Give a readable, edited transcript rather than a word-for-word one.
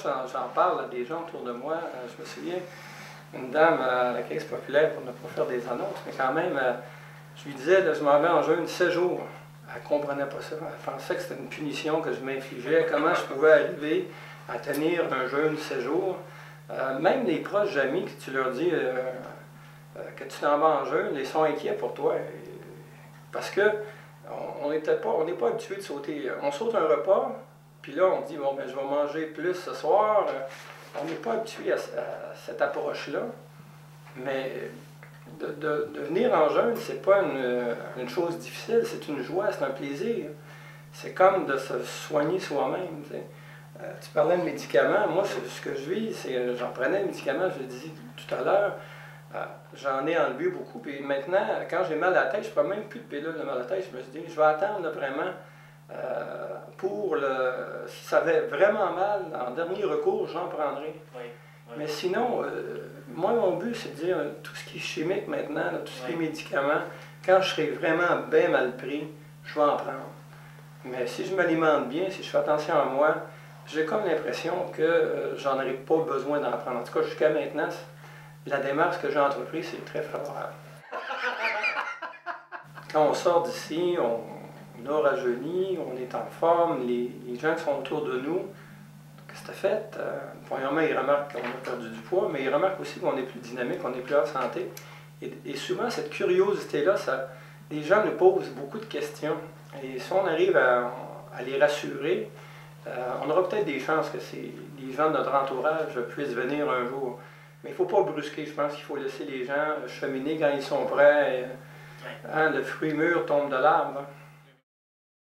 moi, j'en parle à des gens autour de moi. Je me souviens, une dame à la Caisse populaire, pour ne pas faire des annonces, mais quand même, je lui disais, là, je m'en vais en jeûne 7 jours. Elle ne comprenait pas ça. Elle pensait que c'était une punition que je m'infligeais. Comment je pouvais arriver à tenir un jeûne 7 jours. Même les proches amis, que tu leur dis que tu t'en vas en jeûne, ils sont inquiets pour toi. Parce que on n'est pas habitué de sauter. On saute un repas, puis là, on dit, bon, ben, je vais manger plus ce soir. On n'est pas habitué à cette approche-là. Mais de venir en jeûne, c'est pas une chose difficile, c'est une joie, c'est un plaisir. C'est comme de se soigner soi-même. Tu parlais de médicaments. Moi, ce que je vis, c'est j'en prenais des médicaments, je le disais tout à l'heure. J'en ai enlevé beaucoup. Puis maintenant, quand j'ai mal à la tête, je ne prends même plus de pilule de mal à la tête. Je me suis dit, je vais attendre là, vraiment pour le. Si ça avait vraiment mal, en dernier recours, j'en prendrai. Oui, oui. Mais sinon, moi, mon but, c'est de dire tout ce qui est chimique maintenant, là, tout ce qui est médicaments, quand je serai vraiment bien mal pris, je vais en prendre. Mais si je m'alimente bien, si je fais attention à moi, j'ai comme l'impression que j'en aurais pas besoin d'en prendre. En tout cas, jusqu'à maintenant, la démarche que j'ai entreprise, c'est très favorable. Quand on sort d'ici, on a rajeuni, on est en forme, les gens qui sont autour de nous, qu'est-ce que t'as fait? Premièrement, ils remarquent qu'on a perdu du poids, mais ils remarquent aussi qu'on est plus dynamique, qu'on est plus en santé. Et souvent, cette curiosité-là, les gens nous posent beaucoup de questions. Et si on arrive à les rassurer, on aura peut-être des chances que les gens de notre entourage puissent venir un jour. Mais il ne faut pas brusquer, je pense qu'il faut laisser les gens cheminer quand ils sont prêts. Le fruit mûr tombe de l'arbre.